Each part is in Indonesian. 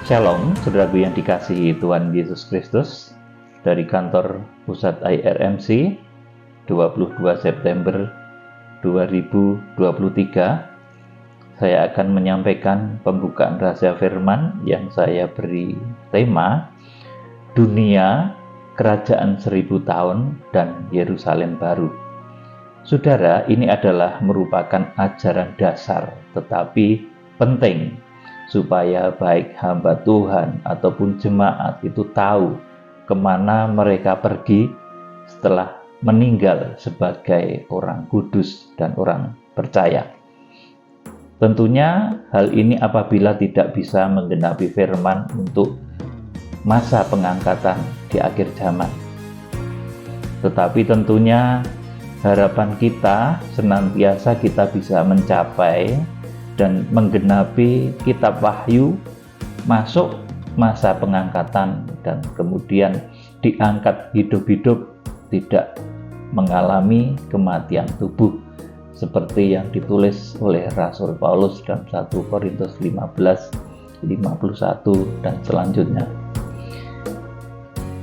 Shalom, saudaraku yang dikasihi Tuhan Yesus Kristus. Dari kantor pusat IRMC, 22 September 2023, saya akan menyampaikan pembukaan rahasia firman yang saya beri tema Dunia, Kerajaan 1000 Tahun, dan Yerusalem Baru. Saudara, ini adalah merupakan ajaran dasar tetapi penting supaya baik hamba Tuhan ataupun jemaat itu tahu kemana mereka pergi setelah meninggal sebagai orang kudus dan orang percaya. Tentunya hal ini apabila tidak bisa menggenapi firman untuk masa pengangkatan di akhir zaman. Tetapi tentunya harapan kita senantiasa kita bisa mencapai dan menggenapi kitab Wahyu masuk masa pengangkatan dan kemudian diangkat hidup-hidup, tidak mengalami kematian tubuh seperti yang ditulis oleh Rasul Paulus dalam 1 Korintus 15:51 dan selanjutnya.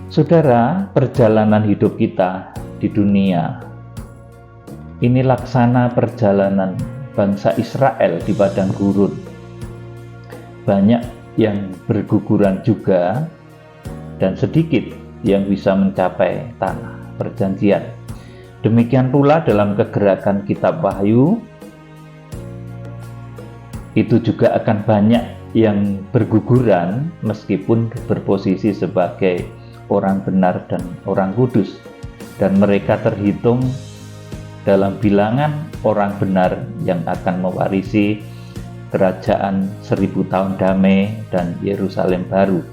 Saudara, perjalanan hidup kita di dunia ini laksana perjalanan bangsa Israel di padang gurun. Banyak yang berguguran juga dan sedikit yang bisa mencapai tanah perjanjian. Demikian pula dalam kegerakan kitab Wahyu, itu juga akan banyak yang berguguran meskipun berposisi sebagai orang benar dan orang kudus, dan mereka terhitung dalam bilangan orang benar yang akan mewarisi kerajaan 1000 tahun damai dan Yerusalem baru.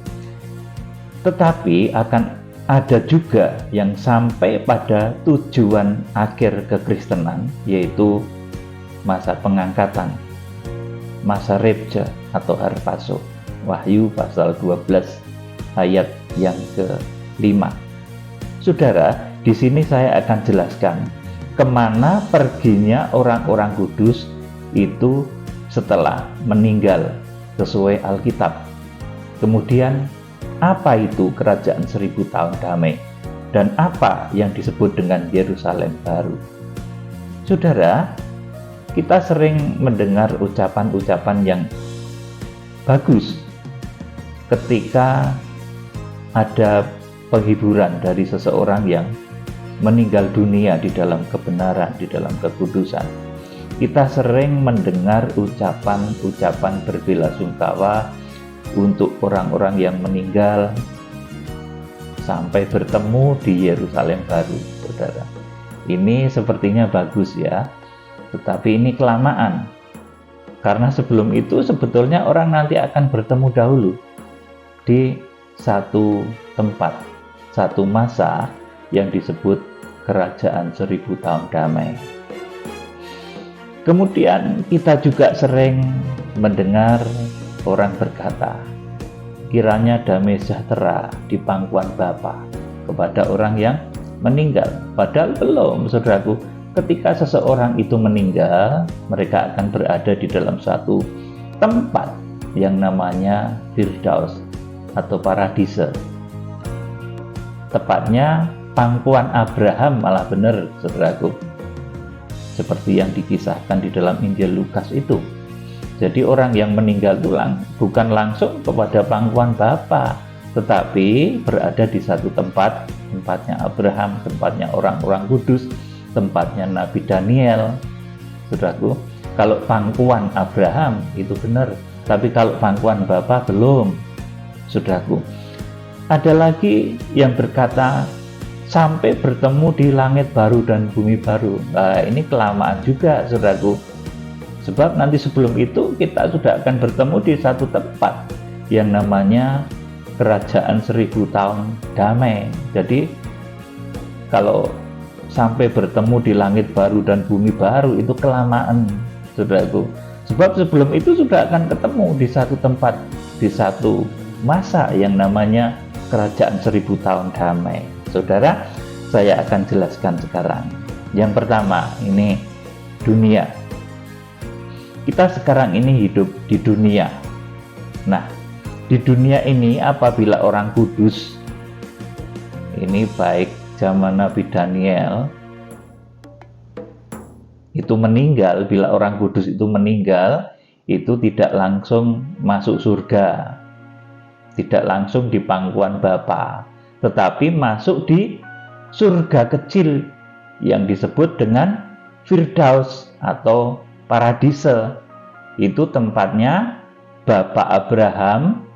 Tetapi akan ada juga yang sampai pada tujuan akhir kekristenan, yaitu masa pengangkatan, masa rapture atau harpazo. Wahyu pasal 12 ayat yang ke-5. Saudara, di sini saya akan jelaskan kemana perginya orang-orang kudus itu setelah meninggal sesuai Alkitab. Kemudian apa itu kerajaan 1000 tahun damai dan apa yang disebut dengan Yerusalem baru? Saudara, kita sering mendengar ucapan-ucapan yang bagus ketika ada penghiburan dari seseorang yang meninggal dunia di dalam kebenaran, di dalam kekudusan. Kita sering mendengar ucapan-ucapan berbelasungkawa untuk orang-orang yang meninggal sampai bertemu di Yerusalem baru, saudara. Ini sepertinya bagus ya, tetapi ini kelamaan. Karena sebelum itu sebetulnya orang nanti akan bertemu dahulu di satu tempat, satu masa yang disebut kerajaan 1000 tahun damai. Kemudian kita juga sering mendengar orang berkata, kiranya damai sejahtera di pangkuan Bapa kepada orang yang meninggal. Padahal belum, saudaraku. Ketika seseorang itu meninggal, mereka akan berada di dalam satu tempat yang namanya Firdaus atau paradise. Tepatnya pangkuan Abraham, malah benar, saudaraku, seperti yang dikisahkan di dalam Injil Lukas itu. Jadi orang yang meninggal itu bukan langsung kepada pangkuan Bapa, tetapi berada di satu tempat, tempatnya Abraham, tempatnya orang-orang kudus, tempatnya Nabi Daniel. Saudaraku, kalau pangkuan Abraham itu benar, tapi kalau pangkuan Bapa belum, saudaraku. Ada lagi yang berkata sampai bertemu di langit baru dan bumi baru. Nah, ini kelamaan juga, saudaraku. Sebab nanti sebelum itu kita sudah akan bertemu di satu tempat yang namanya kerajaan 1000 tahun damai. Jadi kalau sampai bertemu di langit baru dan bumi baru itu kelamaan, saudaraku. Sebab sebelum itu sudah akan ketemu di satu tempat, di satu masa yang namanya kerajaan 1000 tahun damai. Saudara, saya akan jelaskan sekarang. Yang pertama, ini dunia. Kita sekarang ini hidup di dunia. Nah, Di dunia ini apabila orang kudus, ini baik zaman Nabi Daniel, itu meninggal, bila orang kudus itu meninggal, itu tidak langsung masuk surga, tidak langsung di pangkuan Bapa, tetapi masuk di surga kecil yang disebut dengan Firdaus atau Paradise. Itu tempatnya Bapak Abraham,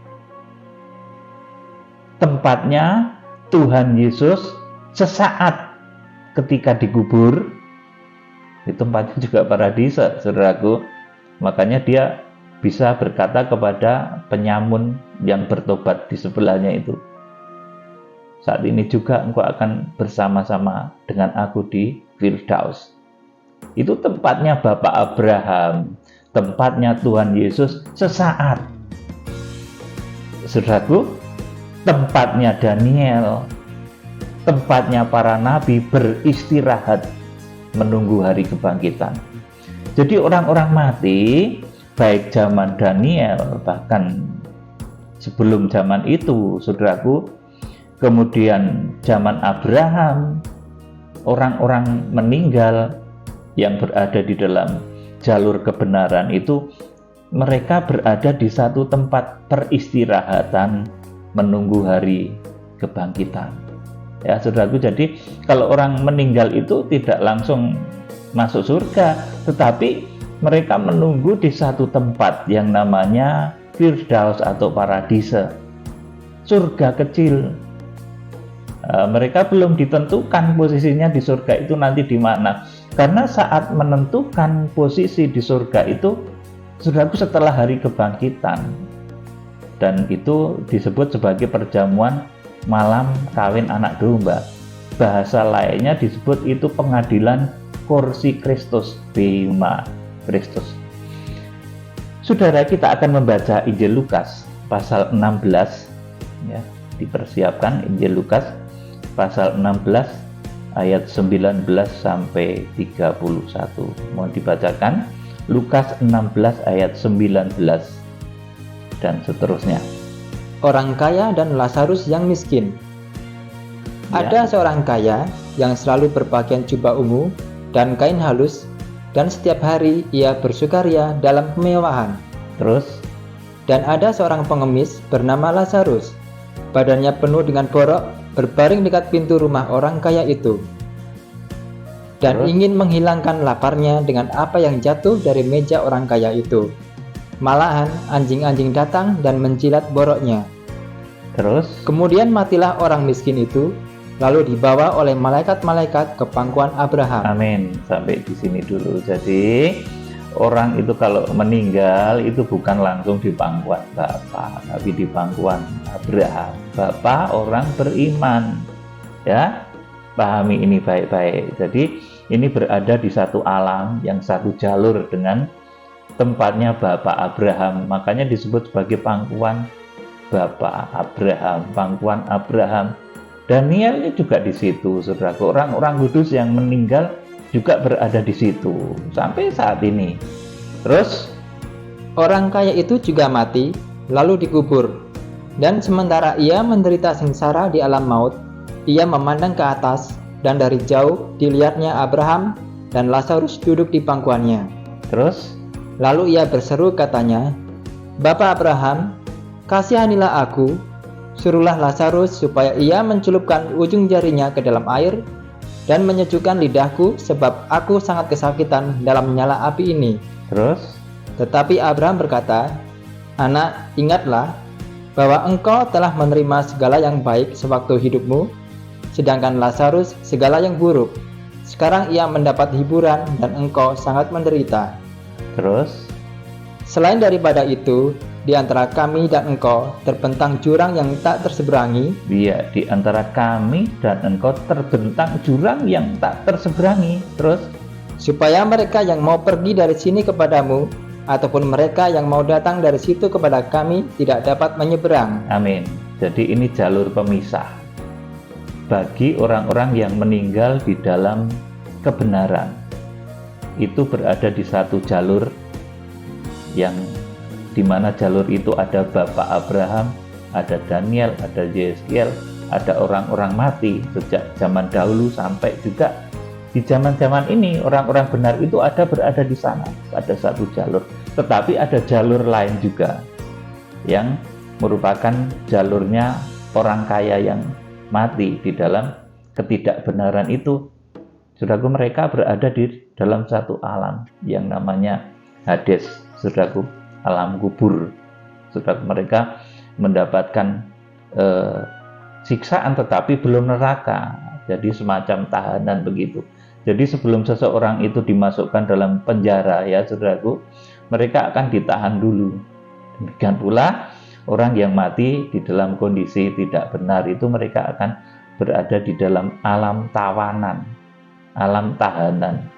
tempatnya Tuhan Yesus sesaat ketika dikubur. Itu tempatnya juga Paradise, saudaraku. Makanya dia bisa berkata kepada penyamun yang bertobat di sebelahnya itu, saat ini juga engkau akan bersama-sama dengan aku di Firdaus. Itu tempatnya Bapak Abraham, tempatnya Tuhan Yesus sesaat. Saudaraku, tempatnya Daniel, tempatnya para nabi beristirahat menunggu hari kebangkitan. Jadi orang-orang mati, baik zaman Daniel, bahkan sebelum zaman itu, saudaraku, kemudian zaman Abraham, orang-orang meninggal yang berada di dalam jalur kebenaran itu, mereka berada di satu tempat peristirahatan menunggu hari kebangkitan. Ya, saudaraku, jadi kalau orang meninggal itu tidak langsung masuk surga, tetapi mereka menunggu di satu tempat yang namanya Firdaus atau Paradise, surga kecil. Mereka belum ditentukan posisinya di surga itu nanti di mana, karena saat menentukan posisi di surga itu, saudaraku, setelah hari kebangkitan, dan itu disebut sebagai perjamuan malam kawin anak domba. Bahasa lainnya disebut itu pengadilan kursi Kristus, Bema Kristus. Saudara, kita akan membaca Injil Lukas pasal 16, ya, dipersiapkan Injil Lukas pasal 16 ayat 19 sampai 31. Mohon dibacakan Lukas 16 ayat 19 dan seterusnya. Orang kaya dan Lazarus yang miskin. Ya. Ada seorang kaya yang selalu berpakaian jubah ungu dan kain halus, dan setiap hari ia bersukaria dalam kemewahan. Terus, Dan ada seorang pengemis bernama Lazarus, badannya penuh dengan borok, berbaring dekat pintu rumah orang kaya itu, dan Terus? ingin menghilangkan laparnya dengan apa yang jatuh dari meja orang kaya itu. Malahan anjing-anjing datang dan menjilat boroknya. terus, Kemudian matilah orang miskin itu, lalu dibawa oleh malaikat-malaikat ke pangkuan Abraham. amin. Sampai di sini dulu. Jadi, orang itu kalau meninggal itu bukan langsung di pangkuan Bapa, tapi di pangkuan Abraham. Bapa orang beriman. Ya, pahami ini baik-baik. Jadi, ini berada di satu alam yang satu jalur dengan tempatnya Bapak Abraham. Makanya disebut sebagai pangkuan Bapak Abraham, pangkuan Abraham. Daniel ini juga di situ, saudara. Orang-orang kudus yang meninggal juga berada di situ sampai saat ini. Terus, Orang kaya itu juga mati, lalu dikubur. Dan sementara ia menderita sengsara di alam maut, ia memandang ke atas, dan dari jauh dilihatnya Abraham dan Lazarus duduk di pangkuannya. terus, Lalu ia berseru katanya, "Bapak Abraham, kasihanilah aku, suruhlah Lazarus supaya ia mencelupkan ujung jarinya ke dalam air dan menyejukkan lidahku, sebab aku sangat kesakitan dalam menyala api ini." terus, Tetapi Abraham berkata, "Anak, ingatlah bahwa engkau telah menerima segala yang baik sewaktu hidupmu, sedangkan Lazarus segala yang buruk. Sekarang ia mendapat hiburan dan engkau sangat menderita. terus, Selain daripada itu, di antara kami dan engkau terbentang jurang yang tak terseberangi, dia di antara kami dan engkau terbentang jurang yang tak terseberangi. Terus, supaya mereka yang mau pergi dari sini kepadamu, ataupun mereka yang mau datang dari situ kepada kami tidak dapat menyeberang." amin. Jadi ini jalur pemisah bagi orang-orang yang meninggal di dalam kebenaran. Itu berada di satu jalur yang di mana jalur itu ada Bapak Abraham, ada Daniel, ada Yeskiel, ada orang-orang mati sejak zaman dahulu sampai juga di zaman-zaman ini orang-orang benar itu berada di sana pada satu jalur. Tetapi ada jalur lain juga yang merupakan jalurnya orang kaya yang mati di dalam ketidakbenaran itu. Saudaraku, mereka berada di dalam satu alam yang namanya Hades, saudaraku, alam kubur. Saudaraku, mereka mendapatkan siksaan tetapi belum neraka, jadi semacam tahanan begitu. Jadi sebelum seseorang itu dimasukkan dalam penjara, ya saudaraku, mereka akan ditahan dulu. Demikian pula orang yang mati di dalam kondisi tidak benar itu, mereka akan berada di dalam alam tawanan, alam tahanan,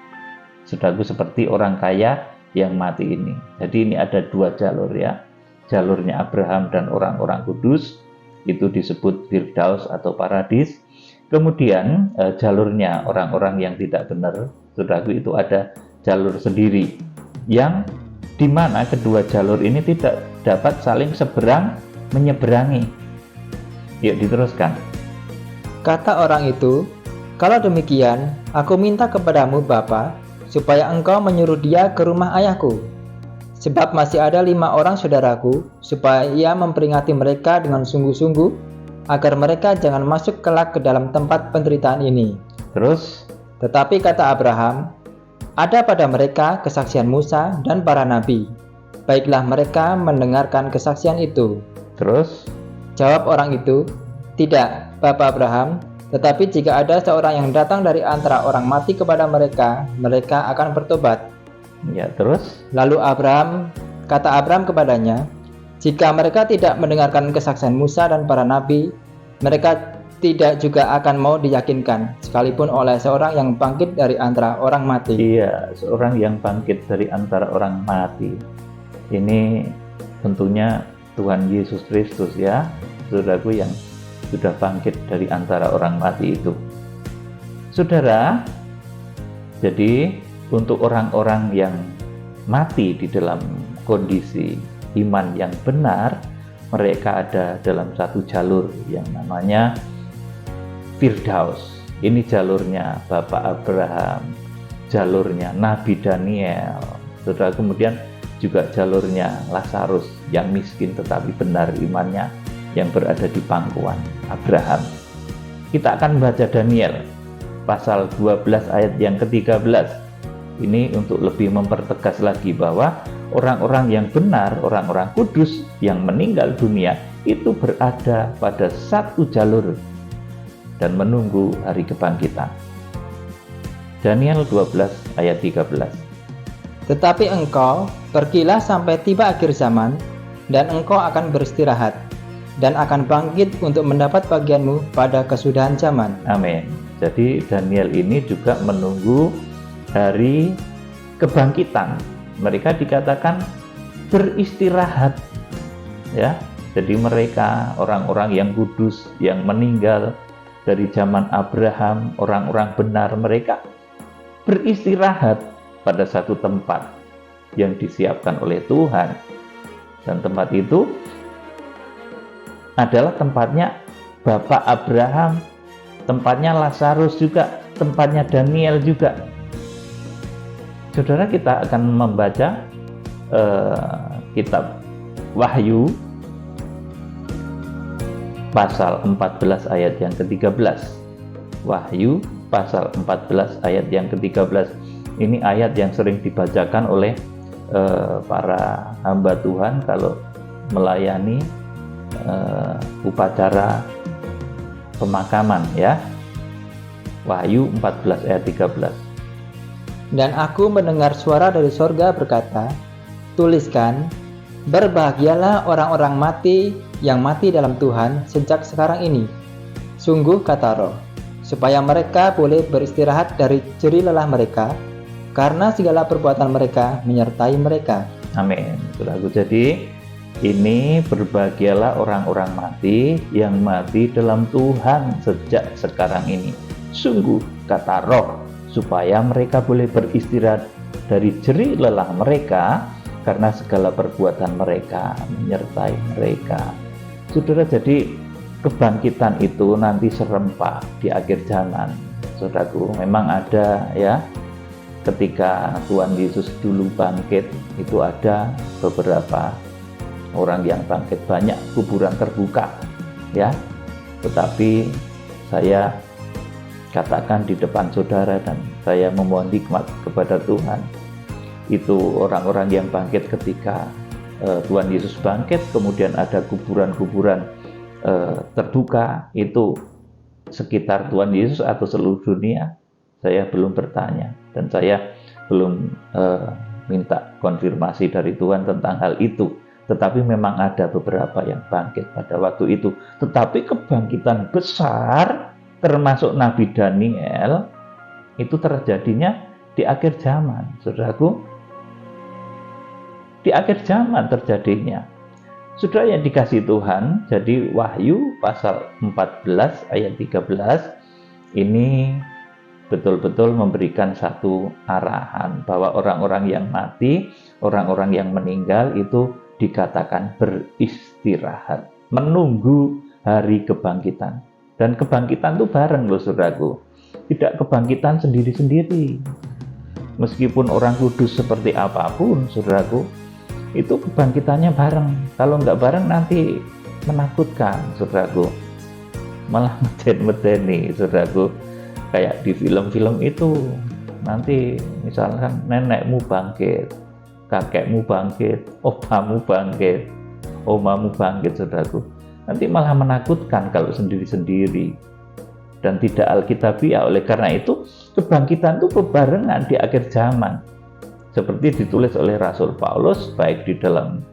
saudaraku, seperti orang kaya yang mati ini. Jadi ini ada dua jalur, ya, jalurnya Abraham dan orang-orang kudus, itu disebut Firdaus atau paradis. Kemudian jalurnya orang-orang yang tidak benar, saudaraku, itu ada jalur sendiri yang dimana kedua jalur ini tidak dapat saling seberang menyeberangi. Yuk diteruskan. Kata orang itu, "Kalau demikian, aku minta kepadamu Bapa, supaya engkau menyuruh dia ke rumah ayahku. Sebab masih ada 5 orang saudaraku, supaya ia memperingati mereka dengan sungguh-sungguh, agar mereka jangan masuk kelak ke dalam tempat penderitaan ini." Terus, tetapi kata Abraham, "Ada pada mereka kesaksian Musa dan para nabi. Baiklah mereka mendengarkan kesaksian itu." Terus, jawab orang itu, "Tidak, Bapak Abraham, tetapi jika ada seorang yang datang dari antara orang mati kepada mereka, mereka akan bertobat." Ya, terus. Lalu kata Abraham kepadanya, "Jika mereka tidak mendengarkan kesaksian Musa dan para nabi, mereka tidak juga akan mau diyakinkan, sekalipun oleh seorang yang bangkit dari antara orang mati." Iya, seorang yang bangkit dari antara orang mati. Ini tentunya Tuhan Yesus Kristus, ya, saudaraku, yang sudah bangkit dari antara orang mati itu. Saudara, jadi untuk orang-orang yang mati di dalam kondisi iman yang benar, mereka ada dalam satu jalur yang namanya Firdaus. Ini jalurnya Bapak Abraham, jalurnya Nabi Daniel, saudara. Kemudian juga jalurnya Lazarus yang miskin tetapi benar imannya, yang berada di pangkuan Abraham. Kita akan membaca Daniel pasal 12 ayat yang ke-13. Ini untuk lebih mempertegas lagi bahwa orang-orang yang benar, orang-orang kudus yang meninggal dunia itu berada pada satu jalur dan menunggu hari kebangkitan. Daniel 12 ayat 13. "Tetapi engkau pergilah sampai tiba akhir zaman, dan engkau akan beristirahat, dan akan bangkit untuk mendapat bagianmu pada kesudahan zaman." Amin. Jadi Daniel ini juga menunggu hari kebangkitan. Mereka dikatakan beristirahat, ya. Jadi mereka orang-orang yang kudus yang meninggal dari zaman Abraham, orang-orang benar, mereka beristirahat pada satu tempat yang disiapkan oleh Tuhan. Dan tempat itu adalah tempatnya Bapak Abraham, tempatnya Lazarus juga, tempatnya Daniel juga. Saudara, kita akan membaca kitab Wahyu pasal 14 ayat yang ke-13. Wahyu pasal 14 ayat yang ke-13. Ini ayat yang sering dibacakan oleh para hamba Tuhan kalau melayani upacara pemakaman, ya. Wahyu 14 ayat 13. "Dan aku mendengar suara dari sorga berkata, tuliskan, berbahagialah orang-orang mati yang mati dalam Tuhan sejak sekarang ini. Sungguh kata Roh, supaya mereka boleh beristirahat dari jerih lelah mereka, karena segala perbuatan mereka menyertai mereka." Amin. Saudaraku, jadi ini berbahagialah orang-orang mati yang mati dalam Tuhan sejak sekarang ini. Sungguh kata Roh, supaya mereka boleh beristirahat dari jerih lelah mereka, karena segala perbuatan mereka menyertai mereka. Saudara, jadi kebangkitan itu nanti serempak di akhir zaman. Saudaraku, memang ada ya, ketika Tuhan Yesus dulu bangkit itu ada beberapa orang yang bangkit, banyak kuburan terbuka ya. Tetapi saya katakan di depan saudara dan saya memohon hikmat kepada Tuhan, itu orang-orang yang bangkit ketika Tuhan Yesus bangkit, kemudian ada kuburan-kuburan terbuka, itu sekitar Tuhan Yesus atau seluruh dunia, saya belum bertanya dan saya belum minta konfirmasi dari Tuhan tentang hal itu. Tetapi memang ada beberapa yang bangkit pada waktu itu. Tetapi kebangkitan besar termasuk Nabi Daniel itu terjadinya di akhir zaman, saudaraku. Di akhir zaman terjadinya. Saudara yang dikasihi Tuhan, jadi Wahyu pasal 14 ayat 13 ini betul-betul memberikan satu arahan bahwa orang-orang yang mati, orang-orang yang meninggal itu dikatakan beristirahat, menunggu hari kebangkitan. Dan kebangkitan itu bareng loh saudaraku, tidak kebangkitan sendiri-sendiri. Meskipun orang kudus seperti apapun saudaraku, itu kebangkitannya bareng. Kalau nggak bareng nanti menakutkan saudaraku, malah meden-medeni saudaraku. Kayak di film-film itu, nanti misalkan nenekmu bangkit, kakekmu bangkit, opamu bangkit, omamu bangkit saudaraku, nanti malah menakutkan kalau sendiri-sendiri dan tidak alkitabiah. Oleh karena itu kebangkitan itu bebarengan di akhir zaman, seperti ditulis oleh Rasul Paulus baik di dalam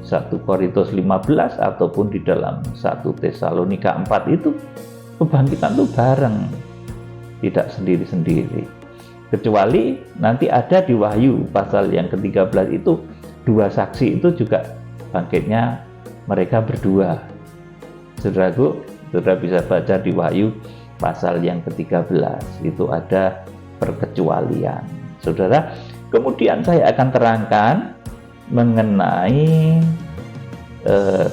1 Korintus 15 ataupun di dalam 1 Tesalonika 4, itu kebangkitan itu bareng, tidak sendiri-sendiri. Kecuali nanti ada di Wahyu pasal yang ke-13 itu, dua saksi itu juga bangkitnya mereka berdua. Saudaraku, saudara bisa baca di Wahyu pasal yang ke-13, itu ada perkecualian. Saudara, kemudian saya akan terangkan mengenai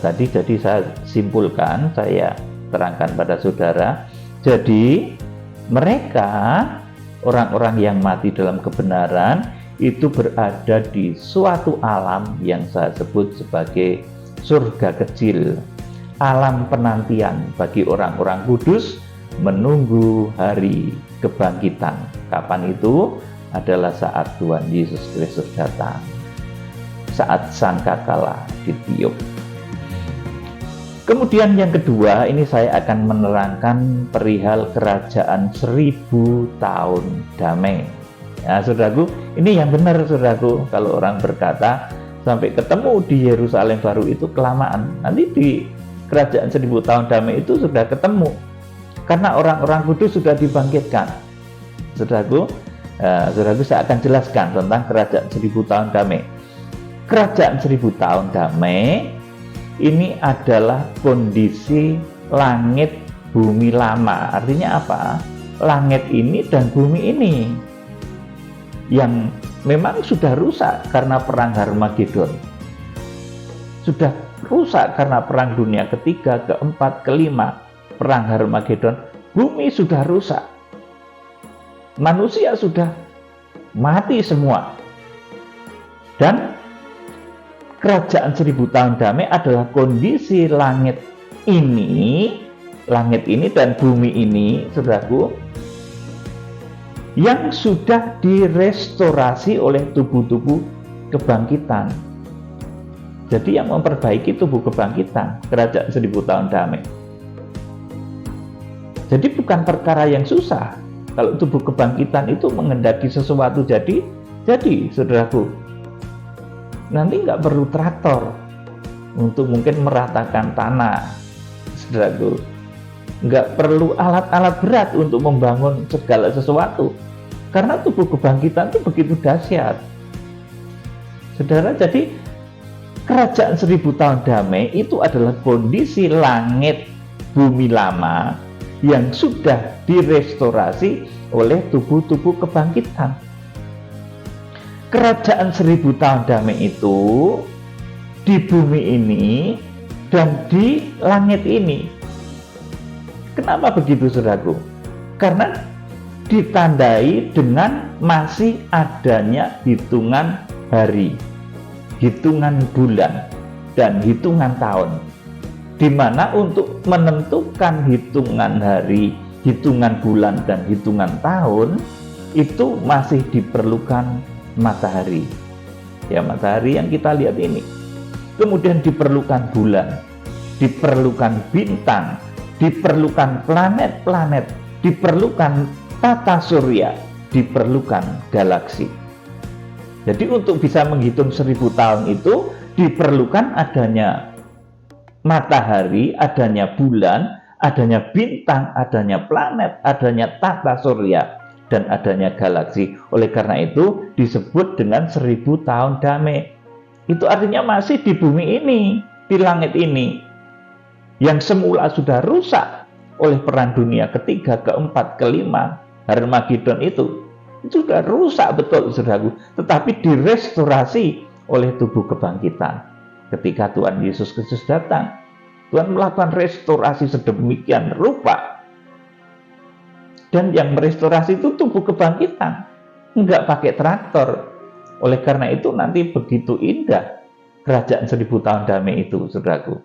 tadi, jadi saya simpulkan, saya terangkan pada saudara. Jadi mereka, orang-orang yang mati dalam kebenaran, itu berada di suatu alam yang saya sebut sebagai surga kecil, alam penantian bagi orang-orang kudus menunggu hari kebangkitan. Kapan itu? Adalah saat Tuhan Yesus Kristus datang, saat sangkakala ditiup. Kemudian yang kedua, ini saya akan menerangkan perihal kerajaan 1000 tahun damai. Ya, saudaraku, ini yang benar saudaraku. Kalau orang berkata sampai ketemu di Yerusalem baru itu kelamaan, nanti di kerajaan 1000 tahun damai itu sudah ketemu, karena orang-orang kudus sudah dibangkitkan. Saudaraku, saudaraku, saya akan jelaskan tentang kerajaan 1000 tahun damai. Kerajaan 1000 tahun damai ini adalah kondisi langit bumi lama. Artinya apa? Langit ini dan bumi ini yang memang sudah rusak karena perang Harmagedon, sudah rusak karena perang dunia ketiga, keempat, kelima, perang Harmagedon. Bumi sudah rusak, manusia sudah mati semua, dan kerajaan 1000 tahun damai adalah kondisi langit ini dan bumi ini, saudaraku, yang sudah direstorasi oleh tubuh-tubuh kebangkitan. Jadi yang memperbaiki tubuh kebangkitan, kerajaan 1000 tahun damai. Jadi bukan perkara yang susah. Kalau tubuh kebangkitan itu menghendaki sesuatu jadi saudaraku. Nanti nggak perlu traktor untuk mungkin meratakan tanah, saudaraku. Nggak perlu alat-alat berat untuk membangun segala sesuatu, karena tubuh kebangkitan itu begitu dahsyat, saudara. Jadi kerajaan 1000 tahun damai itu adalah kondisi langit bumi lama yang sudah direstorasi oleh tubuh-tubuh kebangkitan. kerajaan 1000 tahun damai itu di bumi ini dan di langit ini. Kenapa begitu, saudaraku? Karena ditandai dengan masih adanya hitungan hari, hitungan bulan, dan hitungan tahun, di mana untuk menentukan hitungan hari, hitungan bulan, dan hitungan tahun itu masih diperlukan matahari. Ya, matahari yang kita lihat ini. Kemudian diperlukan bulan, diperlukan bintang, diperlukan planet-planet, diperlukan tata surya, diperlukan galaksi. Jadi untuk bisa menghitung 1000 tahun itu diperlukan adanya matahari, adanya bulan, adanya bintang, adanya planet, adanya tata surya, dan adanya galaksi. Oleh karena itu disebut dengan 1000 tahun damai. Itu artinya masih di bumi ini, di langit ini, yang semula sudah rusak oleh perang dunia ketiga, keempat, kelima, Harmagedon itu sudah rusak betul, saudaraku. Tetapi direstorasi oleh tubuh kebangkitan ketika Tuhan Yesus Kristus datang. Tuhan melakukan restorasi sedemikian rupa, dan yang merestorasi itu tubuh kebangkitan, enggak pakai traktor. Oleh karena itu nanti begitu indah kerajaan 1000 tahun damai itu, saudaraku.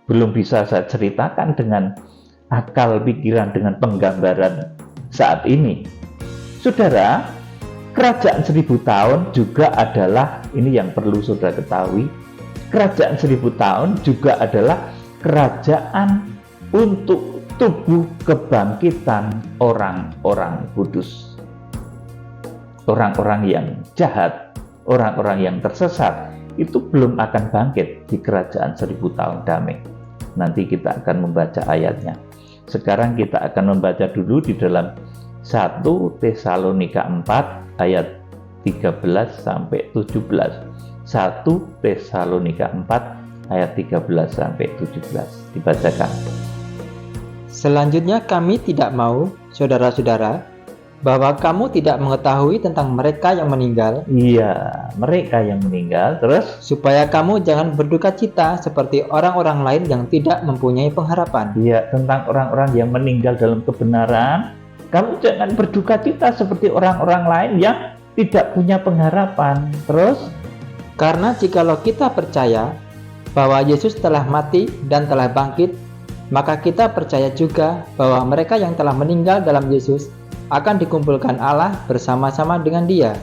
Belum bisa saya ceritakan dengan akal pikiran, dengan penggambaran saat ini. Saudara, kerajaan 1000 tahun juga adalah, ini yang perlu saudara ketahui, kerajaan 1000 tahun juga adalah kerajaan untuk tubuh kebangkitan orang-orang kudus. Orang-orang yang jahat, orang-orang yang tersesat, itu belum akan bangkit di kerajaan 1000 tahun damai. Nanti kita akan membaca ayatnya. Sekarang kita akan membaca dulu di dalam 1 Tesalonika 4 ayat 13 sampai 17. 1 Tesalonika 4 ayat 13 sampai 17. Dibacakan. Selanjutnya kami tidak mau, saudara-saudara, bahwa kamu tidak mengetahui tentang mereka yang meninggal. Iya, mereka yang meninggal. Terus? Supaya kamu jangan berduka cita seperti orang-orang lain yang tidak mempunyai pengharapan. Iya, tentang orang-orang yang meninggal dalam kebenaran. Kamu jangan berduka cita seperti orang-orang lain yang tidak punya pengharapan. Terus? Karena jikalau kita percaya bahwa Yesus telah mati dan telah bangkit, maka kita percaya juga bahwa mereka yang telah meninggal dalam Yesus akan dikumpulkan Allah bersama-sama dengan Dia.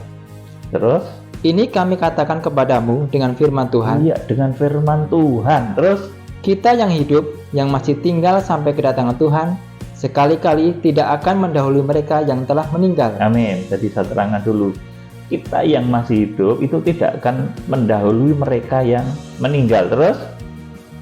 Terus? Ini kami katakan kepadamu dengan firman Tuhan. Iya, dengan firman Tuhan. Terus? Kita yang hidup, yang masih tinggal sampai kedatangan Tuhan, sekali-kali tidak akan mendahului mereka yang telah meninggal. Amin. Jadi saya terangkan dulu. Kita yang masih hidup itu tidak akan mendahului mereka yang meninggal. Terus?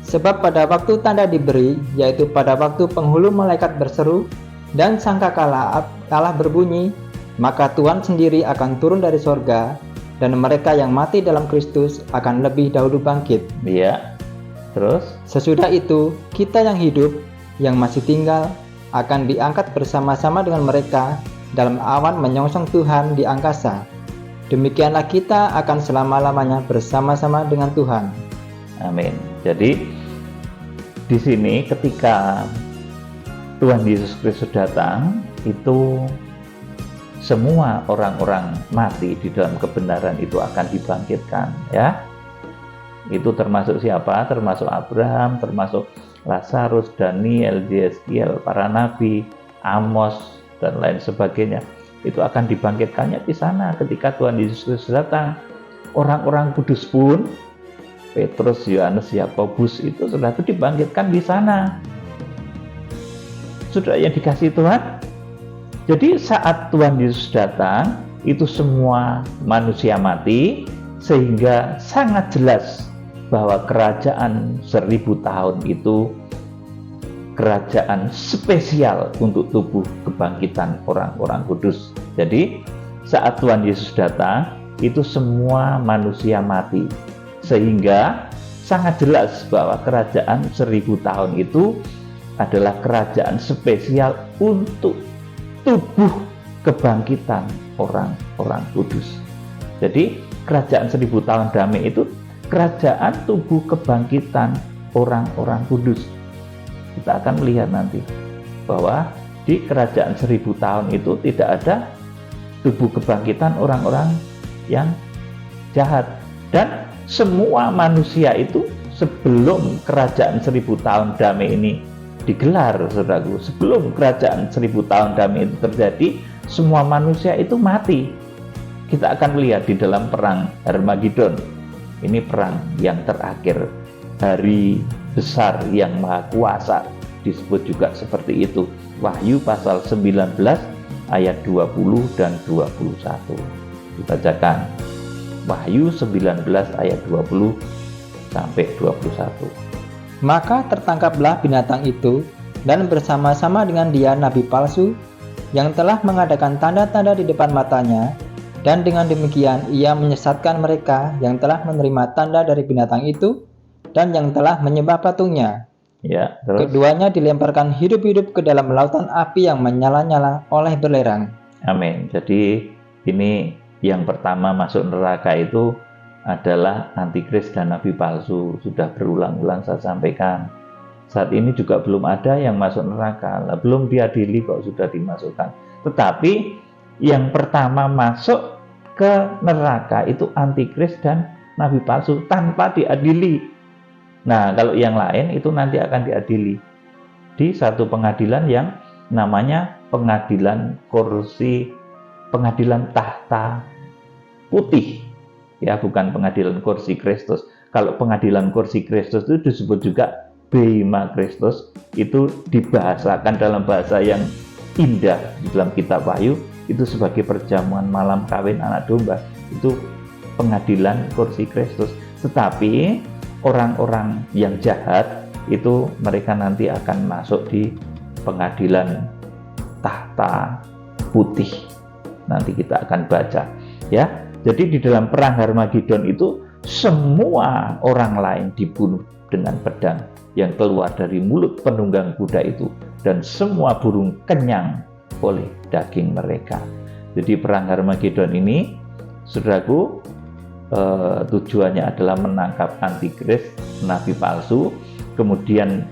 Sebab pada waktu tanda diberi, yaitu pada waktu penghulu malaikat berseru dan sangkakala Allah berbunyi, maka Tuhan sendiri akan turun dari sorga, dan mereka yang mati dalam Kristus akan lebih dahulu bangkit. Iya. Terus? Sesudah itu, kita yang hidup, yang masih tinggal, akan diangkat bersama-sama dengan mereka dalam awan menyongsong Tuhan di angkasa. Demikianlah kita akan selama-lamanya bersama-sama dengan Tuhan. Amin. Jadi di sini ketika Tuhan Yesus Kristus datang, itu semua orang-orang mati di dalam kebenaran itu akan dibangkitkan, ya. Itu termasuk siapa? Termasuk Abraham, termasuk Lazarus, Daniel, Yeskiel, para nabi, Amos, dan lain sebagainya. Itu akan dibangkitkannya di sana ketika Tuhan Yesus Kristus datang. Orang-orang kudus pun, Petrus, Yohanes, Yakobus, itu sudah dibangkitkan di sana. Sudah yang dikasih Tuhan. Jadi saat Tuhan Yesus datang, itu semua manusia mati, sehingga sangat jelas bahwa kerajaan 1000 tahun itu kerajaan spesial untuk tubuh kebangkitan orang-orang kudus. Jadi saat Tuhan Yesus datang, itu semua manusia mati, sehingga sangat jelas bahwa kerajaan 1000 tahun itu adalah kerajaan spesial untuk tubuh kebangkitan orang-orang kudus. Jadi kerajaan 1000 tahun damai itu kerajaan tubuh kebangkitan orang-orang kudus. Kita akan melihat nanti bahwa di kerajaan 1000 tahun itu tidak ada tubuh kebangkitan orang-orang yang jahat. Dan semua manusia itu sebelum kerajaan 1000 tahun damai ini digelar, saudaraku, sebelum kerajaan 1000 tahun damai itu terjadi, semua manusia itu mati. Kita akan melihat di dalam perang Harmagedon. Ini perang yang terakhir, hari besar yang maha kuasa, disebut juga seperti itu. Wahyu pasal 19 ayat 20 dan 21. Dibacakan. Wahyu 19 ayat 20 sampai 21. Maka tertangkaplah binatang itu, dan bersama-sama dengan dia nabi palsu yang telah mengadakan tanda-tanda di depan matanya, dan dengan demikian ia menyesatkan mereka yang telah menerima tanda dari binatang itu dan yang telah menyembah patungnya. Ya, terus. Keduanya dilemparkan hidup-hidup ke dalam lautan api yang menyala-nyala oleh belerang. Amin. Jadi ini yang pertama masuk neraka itu adalah antikris dan nabi palsu. Sudah berulang-ulang saya sampaikan. Saat ini juga belum ada yang masuk neraka. Lah, belum diadili kok sudah dimasukkan. Tetapi yang pertama masuk ke neraka itu antikris dan nabi palsu tanpa diadili. Nah, kalau yang lain itu nanti akan diadili di satu pengadilan yang namanya pengadilan tahta putih. Ya, bukan pengadilan kursi Kristus. Kalau pengadilan kursi Kristus itu disebut juga Bema Kristus, itu dibahasakan dalam bahasa yang indah di dalam kitab Wahyu, itu sebagai perjamuan malam kawin anak domba. Itu pengadilan kursi Kristus. Tetapi orang-orang yang jahat itu mereka nanti akan masuk di pengadilan tahta putih. Nanti kita akan baca, ya. Jadi di dalam perang Harmagedon itu semua orang lain dibunuh dengan pedang yang keluar dari mulut penunggang kuda itu, dan semua burung kenyang oleh daging mereka. Jadi perang Harmagedon ini, saudaraku, tujuannya adalah menangkap antikris, nabi palsu, kemudian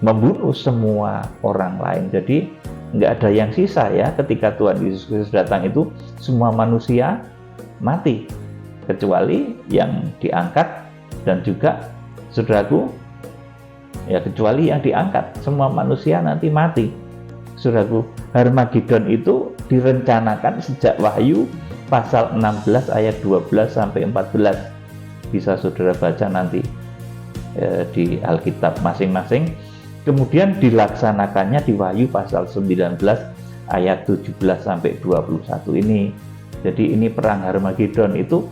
membunuh semua orang lain. Jadi nggak ada yang sisa, ya. Ketika Tuhan Yesus Kristus datang itu semua manusia mati, kecuali yang diangkat, dan juga saudaraku, ya, kecuali yang diangkat, semua manusia nanti mati. Saudaraku, Harmagedon itu direncanakan sejak Wahyu pasal 16 ayat 12 sampai 14. Bisa saudara baca nanti di Alkitab masing-masing. Kemudian dilaksanakannya di Wahyu pasal 19 ayat 17 sampai 21 ini. Jadi ini perang Harmagedon itu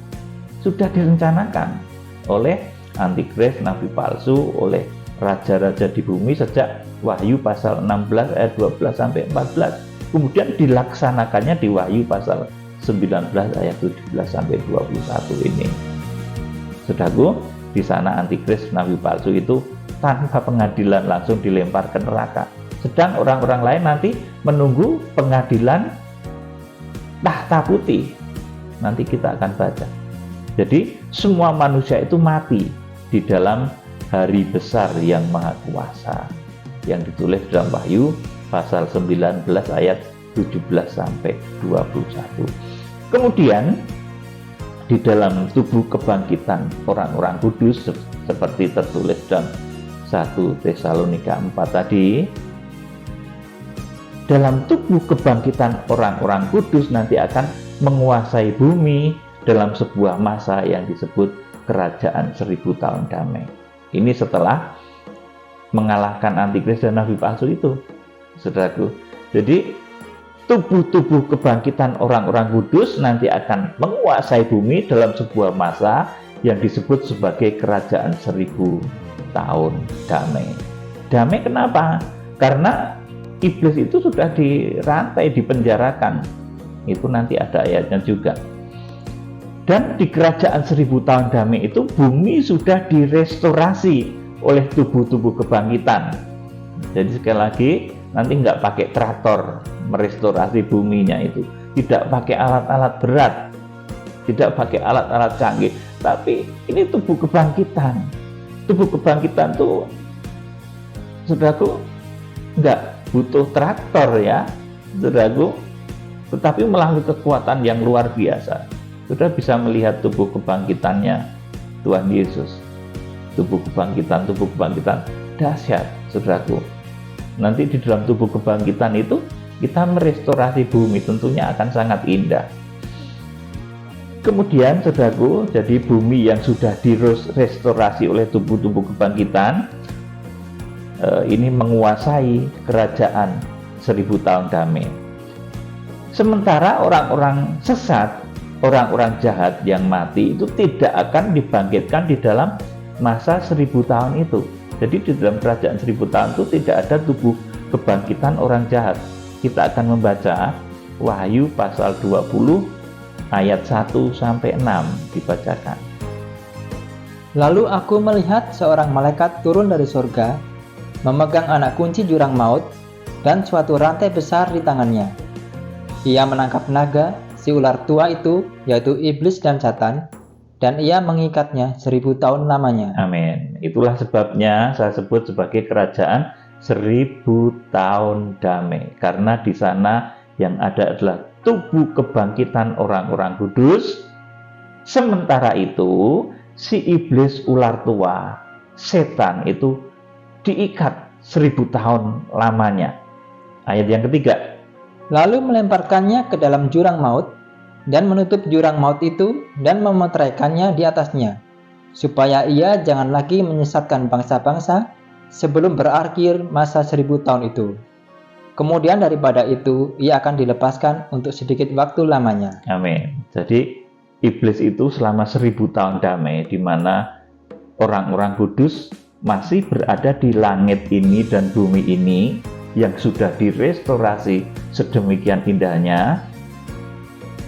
sudah direncanakan oleh antikris, nabi palsu, oleh raja-raja di bumi sejak Wahyu pasal 16 ayat 12 sampai 14. Kemudian dilaksanakannya di Wahyu pasal 19 ayat 17 sampai 21 ini. Saudaraku, di sana antikris, nabi palsu itu tanpa pengadilan langsung dilempar ke neraka. Sedang orang-orang lain nanti menunggu pengadilan tahta putih. Nanti kita akan baca. Jadi semua manusia itu mati di dalam hari besar yang maha kuasa, yang ditulis dalam Wahyu pasal 19 ayat 17 sampai 21. Kemudian di dalam tubuh kebangkitan orang-orang kudus seperti tertulis dalam 1 Tesalonika 4 tadi, dalam tubuh kebangkitan orang-orang kudus nanti akan menguasai bumi dalam sebuah masa yang disebut kerajaan 1000 tahun damai. Ini setelah mengalahkan antikris dan nabi palsu itu, saudaraku. Jadi tubuh-tubuh kebangkitan orang-orang kudus nanti akan menguasai bumi dalam sebuah masa yang disebut sebagai kerajaan 1000 tahun damai. Damai kenapa? Karena iblis itu sudah dirantai, dipenjarakan. Itu nanti ada ayatnya juga. Dan di kerajaan 1000 tahun damai itu bumi sudah direstorasi oleh tubuh-tubuh kebangkitan. Jadi sekali lagi, nanti nggak pakai traktor merestorasi buminya itu, tidak pakai alat-alat berat, tidak pakai alat-alat canggih, tapi ini tubuh kebangkitan. Tubuh kebangkitan tuh, saudaraku, nggak butuh traktor ya, saudaraku, tetapi melalui kekuatan yang luar biasa. Saudara bisa melihat tubuh kebangkitannya Tuhan Yesus. Tubuh kebangkitan dahsyat, saudaraku. Nanti di dalam tubuh kebangkitan itu kita merestorasi bumi, tentunya akan sangat indah. Kemudian, saudaraku, jadi bumi yang sudah direstorasi oleh tubuh-tubuh kebangkitan ini menguasai kerajaan 1000 tahun damai. Sementara orang-orang sesat, orang-orang jahat yang mati itu tidak akan dibangkitkan di dalam masa 1000 tahun itu. Jadi di dalam kerajaan 1000 tahun itu tidak ada tubuh kebangkitan orang jahat. Kita akan membaca Wahyu pasal 20 ayat 1-6 dibacakan. Lalu aku melihat seorang malaikat turun dari surga, memegang anak kunci jurang maut dan suatu rantai besar di tangannya. Ia menangkap naga, si ular tua itu, yaitu iblis dan Satan, dan ia mengikatnya 1000 tahun lamanya. Amin. Itulah sebabnya saya sebut sebagai kerajaan 1000 tahun damai, karena di sana yang ada adalah tubuh kebangkitan orang-orang kudus. Sementara itu si iblis ular tua, setan itu diikat 1000 tahun lamanya. Ayat yang ketiga, lalu melemparkannya ke dalam jurang maut dan menutup jurang maut itu dan memeteraikannya di atasnya, supaya ia jangan lagi menyesatkan bangsa-bangsa sebelum berakhir masa 1000 tahun itu. Kemudian daripada itu ia akan dilepaskan untuk sedikit waktu lamanya. Amin. Jadi iblis itu selama 1000 tahun damai, di mana orang-orang kudus masih berada di langit ini dan bumi ini yang sudah direstorasi sedemikian indahnya.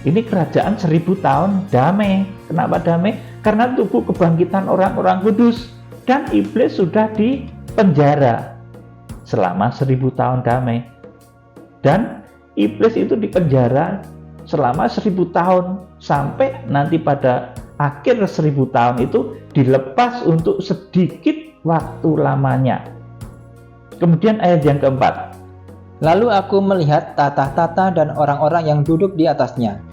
Ini kerajaan 1000 tahun damai. Kenapa damai? Karena tubuh kebangkitan orang-orang kudus, dan iblis sudah dipenjara selama 1000 tahun damai. Dan iblis itu dipenjara selama 1000 tahun sampai nanti pada akhir 1000 tahun itu dilepas untuk sedikit waktu lamanya. Kemudian ayat yang keempat, lalu aku melihat tata-tata dan orang-orang yang duduk di atasnya.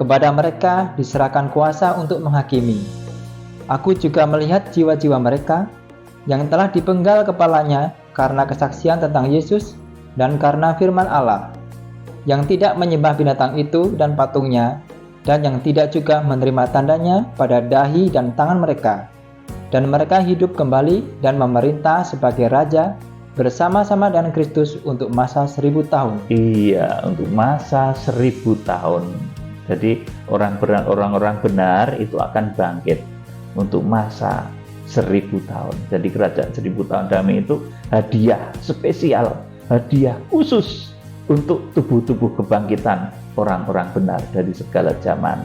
Kepada mereka diserahkan kuasa untuk menghakimi. Aku juga melihat jiwa-jiwa mereka yang telah dipenggal kepalanya karena kesaksian tentang Yesus dan karena firman Allah, yang tidak menyembah binatang itu dan patungnya, dan yang tidak juga menerima tandanya pada dahi dan tangan mereka. Dan mereka hidup kembali dan memerintah sebagai raja bersama-sama dengan Kristus untuk masa 1000 tahun. Iya, untuk masa 1000 tahun. Jadi orang-orang benar itu akan bangkit untuk masa 1000 tahun. Jadi kerajaan 1000 tahun damai itu hadiah spesial, hadiah khusus untuk tubuh-tubuh kebangkitan orang-orang benar dari segala zaman.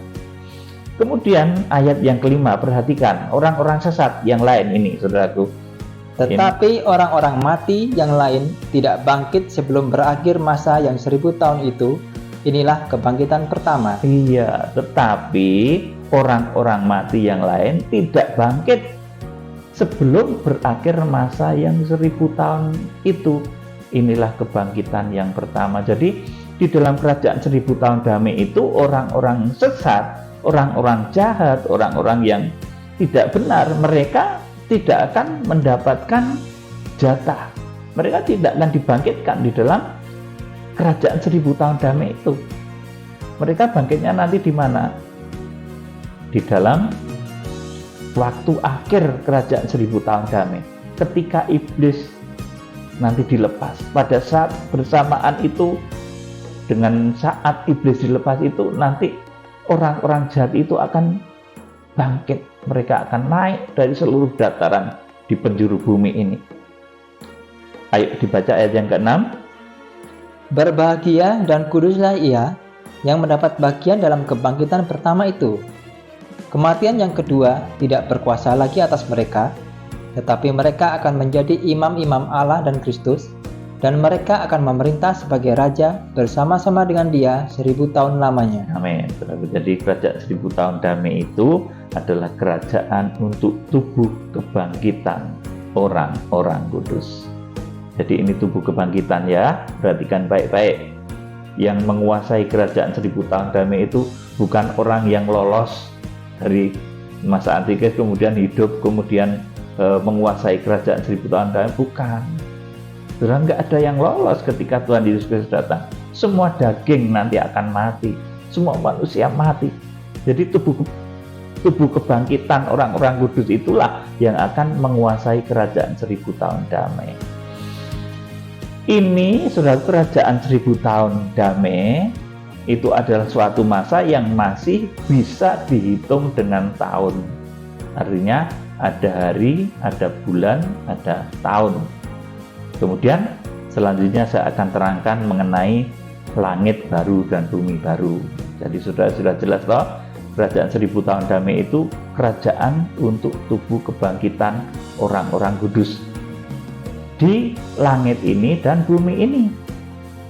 Kemudian ayat yang kelima, perhatikan orang-orang sesat yang lain ini, saudaraku. Tetapi orang-orang mati yang lain tidak bangkit sebelum berakhir masa yang 1000 tahun itu. Inilah kebangkitan pertama. Iya, tetapi orang-orang mati yang lain tidak bangkit sebelum berakhir masa yang 1000 tahun itu. Inilah kebangkitan yang pertama. Jadi di dalam kerajaan 1000 tahun damai itu orang-orang sesat, orang-orang jahat, orang-orang yang tidak benar, mereka tidak akan mendapatkan jatah. Mereka tidak akan dibangkitkan di dalam kerajaan 1000 tahun damai itu. Mereka bangkitnya nanti di mana? Di dalam waktu akhir kerajaan 1000 tahun damai, ketika iblis nanti dilepas. Pada saat bersamaan itu, dengan saat iblis dilepas itu, nanti orang-orang jahat itu akan bangkit. Mereka akan naik dari seluruh dataran di penjuru bumi ini. Ayo dibaca ayat yang ke-6. Berbahagia dan kuduslah ia yang mendapat bagian dalam kebangkitan pertama itu. Kematian yang kedua tidak berkuasa lagi atas mereka, tetapi mereka akan menjadi imam-imam Allah dan Kristus, dan mereka akan memerintah sebagai raja bersama-sama dengan dia 1000 tahun lamanya. Amin. Jadi kerajaan 1000 tahun damai itu adalah kerajaan untuk tubuh kebangkitan orang-orang kudus. Jadi ini tubuh kebangkitan ya, perhatikan baik-baik. Yang menguasai kerajaan 1000 tahun damai itu bukan orang yang lolos dari masa antikris kemudian hidup kemudian menguasai kerajaan 1000 tahun damai, bukan. Tuhan nggak ada yang lolos ketika Tuhan Yesus Kristus datang. Semua daging nanti akan mati, semua manusia mati. Jadi tubuh kebangkitan orang-orang kudus itulah yang akan menguasai kerajaan 1000 tahun damai. Ini sudah kerajaan 1000 tahun damai itu adalah suatu masa yang masih bisa dihitung dengan tahun. Artinya ada hari, ada bulan, ada tahun. Kemudian selanjutnya saya akan terangkan mengenai langit baru dan bumi baru. Jadi sudah jelas loh, kerajaan 1000 tahun damai itu kerajaan untuk tubuh kebangkitan orang-orang kudus di langit ini dan bumi ini.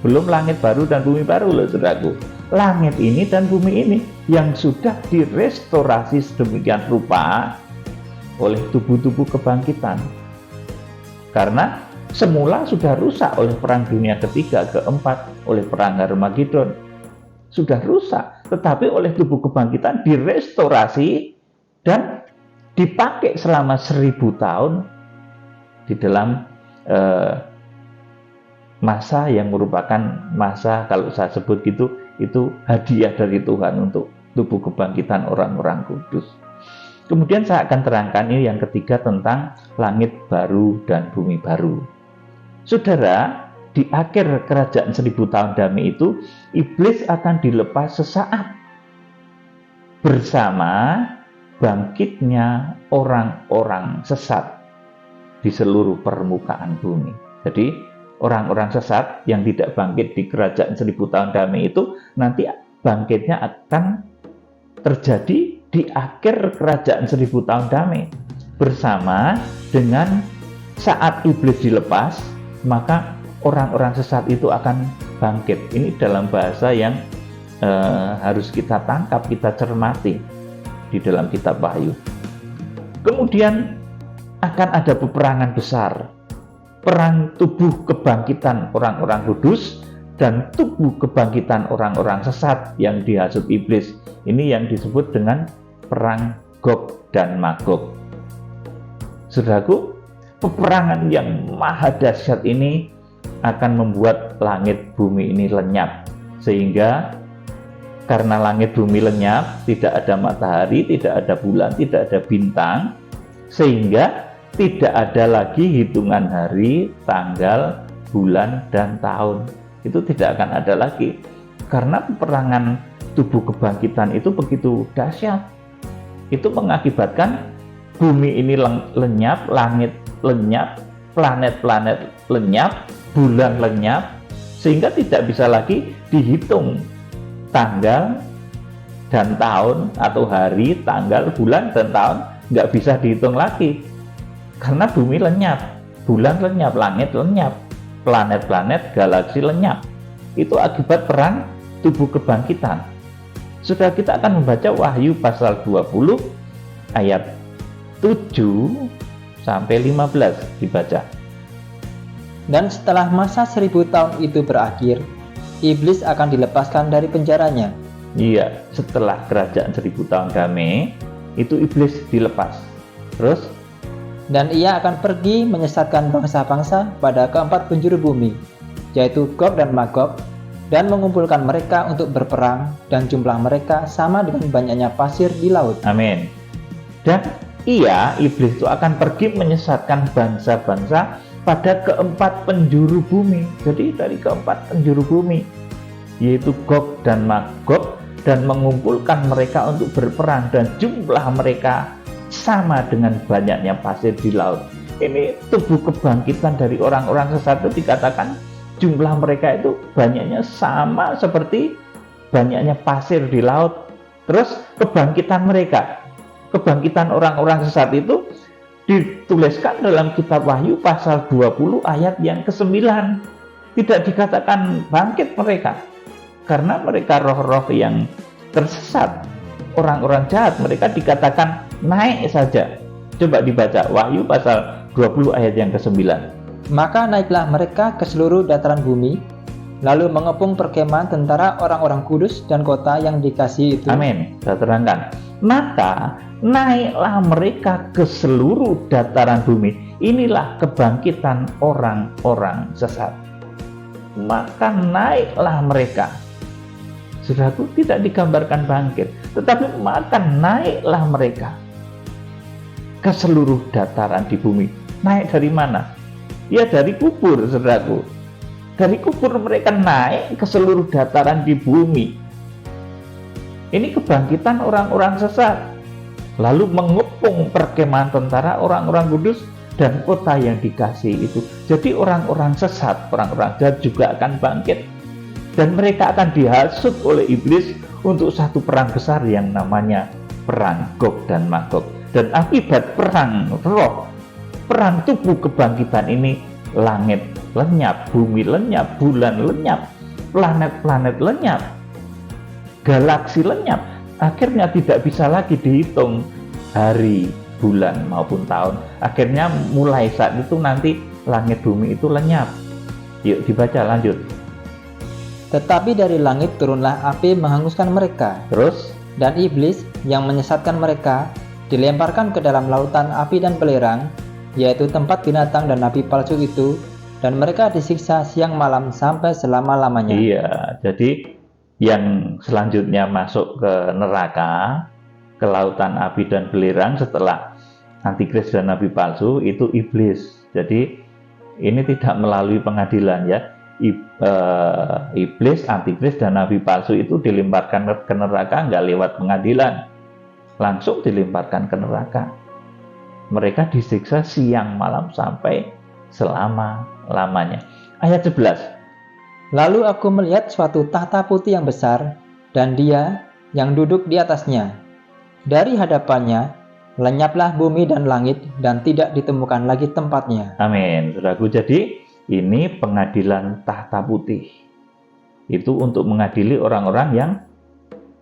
Belum langit baru dan bumi baru loh saudaraku. Langit ini dan bumi ini yang sudah direstorasi sedemikian rupa oleh tubuh-tubuh kebangkitan. Karena semula sudah rusak oleh perang dunia ketiga, keempat, oleh perang Harmagedon. Sudah rusak, tetapi oleh tubuh kebangkitan direstorasi dan dipakai selama 1000 tahun di dalam masa yang merupakan masa, kalau saya sebut gitu, itu hadiah dari Tuhan untuk tubuh kebangkitan orang-orang kudus. Kemudian saya akan terangkan ini yang ketiga tentang langit baru dan bumi baru. Saudara, di akhir kerajaan 1000 tahun damai itu, iblis akan dilepas sesaat bersama bangkitnya orang-orang sesat di seluruh permukaan bumi. Jadi, orang-orang sesat yang tidak bangkit di kerajaan 1000 tahun damai itu nanti bangkitnya akan terjadi di akhir kerajaan 1000 tahun damai. Bersama dengan saat iblis dilepas, maka orang-orang sesat itu akan bangkit. Ini dalam bahasa yang harus kita tangkap, kita cermati di dalam kitab Wahyu. Kemudian akan ada peperangan besar. Perang tubuh kebangkitan orang-orang kudus dan tubuh kebangkitan orang-orang sesat yang dihasut iblis. Ini yang disebut dengan perang Gog dan Magog. Saudaraku, peperangan yang maha dahsyat ini akan membuat langit bumi ini lenyap. Sehingga karena langit bumi lenyap, tidak ada matahari, tidak ada bulan, tidak ada bintang, sehingga tidak ada lagi hitungan hari, tanggal, bulan, dan tahun. Itu tidak akan ada lagi. Karena peperangan tubuh kebangkitan itu begitu dahsyat. Itu mengakibatkan bumi ini lenyap, langit lenyap, planet-planet lenyap, bulan lenyap, sehingga tidak bisa lagi dihitung tanggal dan tahun, atau hari, tanggal, bulan, dan tahun, nggak bisa dihitung lagi. Karena bumi lenyap, bulan lenyap, langit lenyap, planet-planet, galaksi lenyap. Itu akibat perang tubuh kebangkitan. Sudah, kita akan membaca Wahyu pasal 20 ayat 7 sampai 15 dibaca. Dan setelah masa 1000 tahun itu berakhir, iblis akan dilepaskan dari penjaranya. Iya, setelah kerajaan 1000 tahun damai, itu iblis dilepas. Terus? Dan ia akan pergi menyesatkan bangsa-bangsa pada keempat penjuru bumi, yaitu Gog dan Magog, dan mengumpulkan mereka untuk berperang, dan jumlah mereka sama dengan banyaknya pasir di laut. Amin. Dan iblis itu akan pergi menyesatkan bangsa-bangsa pada keempat penjuru bumi. Jadi dari keempat penjuru bumi, yaitu Gog dan Magog, dan mengumpulkan mereka untuk berperang, dan jumlah mereka sama dengan banyaknya pasir di laut. Ini tubuh kebangkitan dari orang-orang sesat itu dikatakan jumlah mereka itu banyaknya sama seperti banyaknya pasir di laut. Terus kebangkitan mereka, kebangkitan orang-orang sesat itu dituliskan dalam kitab Wahyu pasal 20 ayat yang ke-9. Tidak dikatakan bangkit mereka, karena mereka roh-roh yang tersesat, orang-orang jahat. Mereka dikatakan naik saja. Coba dibaca Wahyu pasal 20 ayat yang ke-9. Maka naiklah mereka ke seluruh dataran bumi, lalu mengepung perkemahan tentara orang-orang kudus dan kota yang dikasihi itu. Amin. Saya terangkan. Maka naiklah mereka ke seluruh dataran bumi. Inilah kebangkitan orang-orang sesat. Maka naiklah mereka. Saudaraku, tidak digambarkan bangkit, tetapi maka naiklah mereka ke seluruh dataran di bumi. Naik dari mana? Ya dari kubur, saudaraku. Dari kubur mereka naik ke seluruh dataran di bumi. Ini kebangkitan orang-orang sesat. Lalu mengepung perkemahan tentara orang-orang kudus dan kota yang dikasihi itu. Jadi orang-orang sesat, orang-orang jahat juga akan bangkit. Dan mereka akan dihasut oleh iblis untuk satu perang besar yang namanya perang Gog dan Magog. Dan akibat perang roh, perang tubuh kebangkitan ini, langit lenyap, bumi lenyap, bulan lenyap, planet-planet lenyap, galaksi lenyap. Akhirnya tidak bisa lagi dihitung hari, bulan maupun tahun. Akhirnya mulai saat itu nanti langit bumi itu lenyap. Yuk dibaca lanjut. Tetapi dari langit turunlah api menghanguskan mereka. Terus, Dan iblis yang menyesatkan mereka dilemparkan ke dalam lautan api dan belerang, yaitu tempat binatang dan nabi palsu itu, dan mereka disiksa siang malam sampai selama-lamanya. iya, jadi yang selanjutnya masuk ke neraka, ke lautan api dan belerang setelah antikris dan nabi palsu itu iblis. Jadi ini tidak melalui pengadilan ya. Iblis, antikris dan nabi palsu itu dilemparkan ke neraka, nggak lewat pengadilan, langsung dilemparkan ke neraka. Mereka disiksa siang malam sampai selama-lamanya. Ayat 11. Lalu aku melihat suatu tahta putih yang besar, dan Dia yang duduk di atasnya. Dari hadapannya lenyaplah bumi dan langit, dan tidak ditemukan lagi tempatnya. Amin, saudaraku. Jadi ini pengadilan tahta putih. Itu untuk mengadili orang-orang yang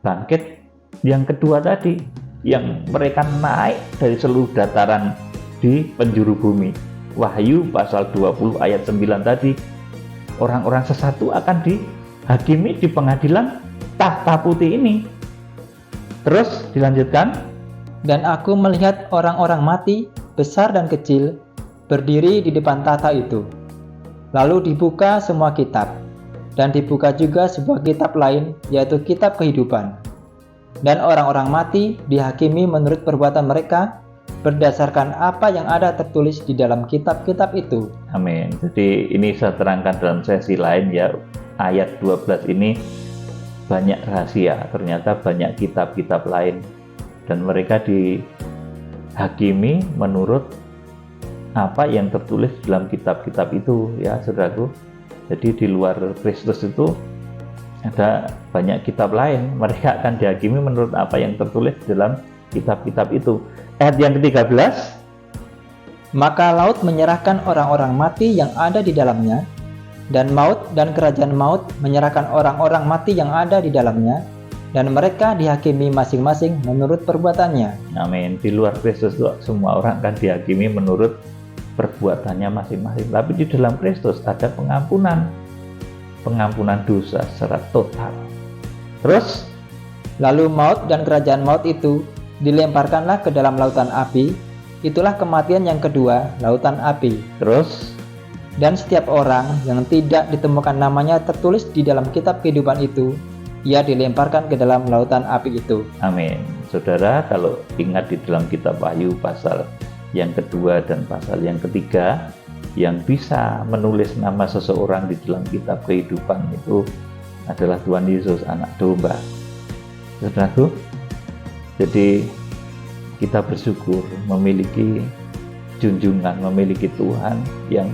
bangkit yang kedua tadi, yang mereka naik dari seluruh dataran di penjuru bumi. Wahyu pasal 20 ayat 9 tadi, orang-orang sesat itu akan dihakimi di pengadilan tahta putih ini. Terus dilanjutkan. Dan aku melihat orang-orang mati, besar dan kecil, berdiri di depan tahta itu. Lalu dibuka semua kitab, dan dibuka juga sebuah kitab lain, yaitu kitab kehidupan. Dan orang-orang mati dihakimi menurut perbuatan mereka, berdasarkan apa yang ada tertulis di dalam kitab-kitab itu. Amin. Jadi ini saya terangkan dalam sesi lain ya. Ayat 12 ini banyak rahasia, ternyata banyak kitab-kitab lain. Dan mereka dihakimi menurut apa yang tertulis dalam kitab-kitab itu ya saudaraku. Jadi di luar Kristus itu ada banyak kitab lain, mereka akan dihakimi menurut apa yang tertulis dalam kitab-kitab itu. Ayat yang ke-13. Maka laut menyerahkan orang-orang mati yang ada di dalamnya, dan maut dan kerajaan maut menyerahkan orang-orang mati yang ada di dalamnya, dan mereka dihakimi masing-masing menurut perbuatannya. Amin. Di luar Kristus itu semua orang akan dihakimi menurut perbuatannya masing-masing. Tapi di dalam Kristus ada pengampunan dosa secara total. Terus, lalu maut dan kerajaan maut itu dilemparkanlah ke dalam lautan api. Itulah kematian yang kedua, lautan api. Terus, dan setiap orang yang tidak ditemukan namanya tertulis di dalam kitab kehidupan itu, ia dilemparkan ke dalam lautan api itu. amin. Saudara, kalau ingat di dalam kitab Wahyu pasal yang kedua dan pasal yang ketiga, yang bisa menulis nama seseorang di dalam kitab kehidupan itu adalah Tuhan Yesus, anak domba. Saudaraku, jadi kita bersyukur memiliki junjungan, memiliki Tuhan yang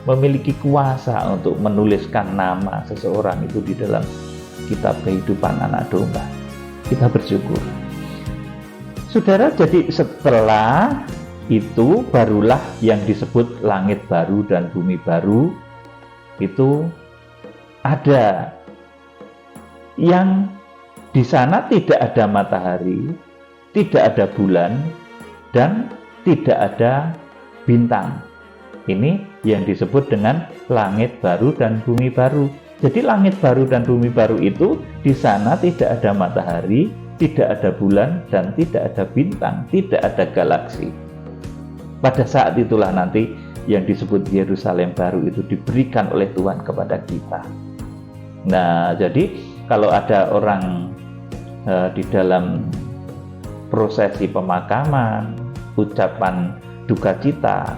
memiliki kuasa untuk menuliskan nama seseorang itu di dalam kitab kehidupan anak domba. Kita bersyukur. Saudara, jadi setelah itu barulah yang disebut langit baru dan bumi baru, itu ada yang di sana tidak ada matahari, tidak ada bulan, dan tidak ada bintang. Ini yang disebut dengan langit baru dan bumi baru. Jadi langit baru dan bumi baru itu di sana tidak ada matahari, tidak ada bulan, dan tidak ada bintang, tidak ada galaksi. Pada saat itulah nanti yang disebut Yerusalem baru itu diberikan oleh Tuhan kepada kita. Nah, jadi kalau ada orang di dalam prosesi pemakaman, ucapan duka cita,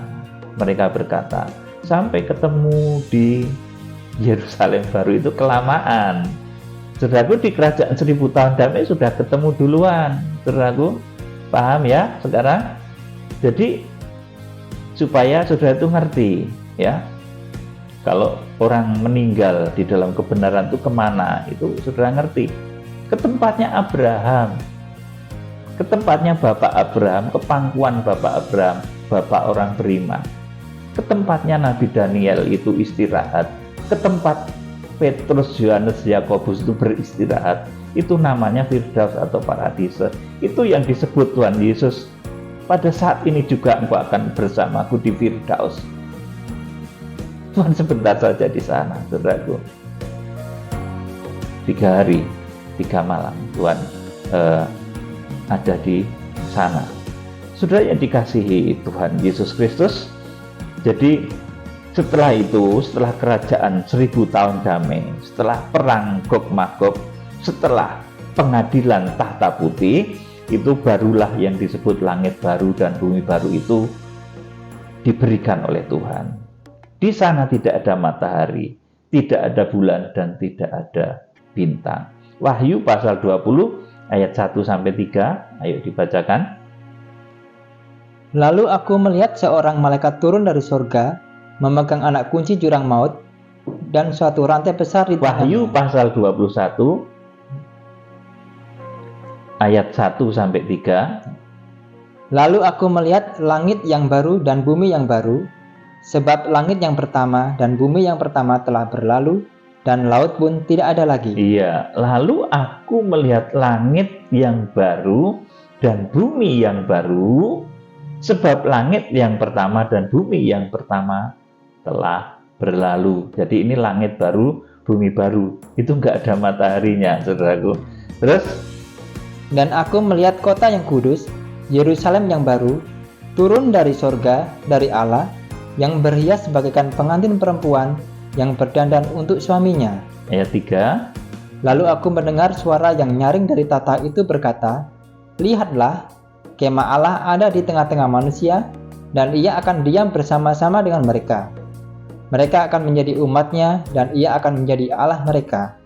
mereka berkata, sampai ketemu di Yerusalem baru itu kelamaan. Saudaraku, di kerajaan 1000 tahun damai sudah ketemu duluan. Saudaraku, paham ya sekarang? Jadi supaya saudara itu ngerti ya, kalau orang meninggal di dalam kebenaran itu kemana, itu saudara ngerti. Ke tempatnya Abraham, ke tempatnya Bapak Abraham, ke pangkuan Bapak Abraham, Bapak orang beriman. Ke tempatnya Nabi Daniel itu istirahat, ke tempat Petrus, Yohanes, Yakobus itu beristirahat. Itu namanya Firdaus atau Paradise. Itu yang disebut Tuhan Yesus, pada saat ini juga engkau akan bersamaku di Firdaus. Tuhan sebentar saja di sana, saudaraku. 3 hari, 3 malam Tuhan ada di sana. Saudara yang dikasihi Tuhan Yesus Kristus, jadi setelah itu, setelah kerajaan 1000 tahun damai, setelah perang Gog Magog, setelah pengadilan tahta putih, itu barulah yang disebut langit baru dan bumi baru itu diberikan oleh Tuhan. Di sana tidak ada matahari, tidak ada bulan, dan tidak ada bintang. Wahyu pasal 20 ayat 1-3, ayo dibacakan. Lalu aku melihat seorang malaikat turun dari surga, memegang anak kunci jurang maut, dan suatu rantai besar di tangannya. Wahyu pasal 21 ayat 1-3. Lalu aku melihat langit yang baru dan bumi yang baru, sebab langit yang pertama dan bumi yang pertama telah berlalu, dan laut pun tidak ada lagi. Iya, lalu aku melihat langit yang baru dan bumi yang baru, sebab langit yang pertama dan bumi yang pertama telah berlalu. Jadi ini langit baru, bumi baru. Itu enggak ada mataharinya, saudaraku. Terus, dan aku melihat kota yang kudus, Yerusalem yang baru, turun dari sorga, dari Allah, yang berhias bagaikan pengantin perempuan yang berdandan untuk suaminya. Ayat 3. Lalu aku mendengar suara yang nyaring dari tahta itu berkata, lihatlah, kemah Allah ada di tengah-tengah manusia, dan ia akan diam bersama-sama dengan mereka. Mereka akan menjadi umatnya, dan ia akan menjadi Allah mereka.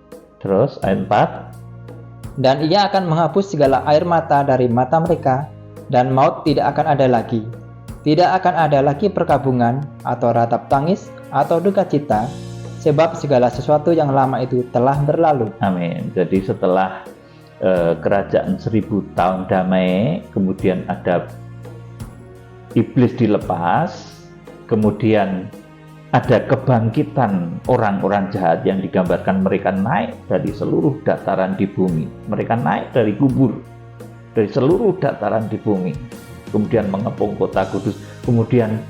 Terus ayat 4. Dan ia akan menghapus segala air mata dari mata mereka, dan maut tidak akan ada lagi. Tidak akan ada lagi perkabungan, atau ratap tangis, atau duka cita, sebab segala sesuatu yang lama itu telah berlalu. Amin. Jadi setelah kerajaan 1000 tahun damai, kemudian ada iblis dilepas, kemudian ada kebangkitan orang-orang jahat yang digambarkan mereka naik dari seluruh dataran di bumi. Mereka naik dari kubur, dari seluruh dataran di bumi, kemudian mengepung kota kudus. Kemudian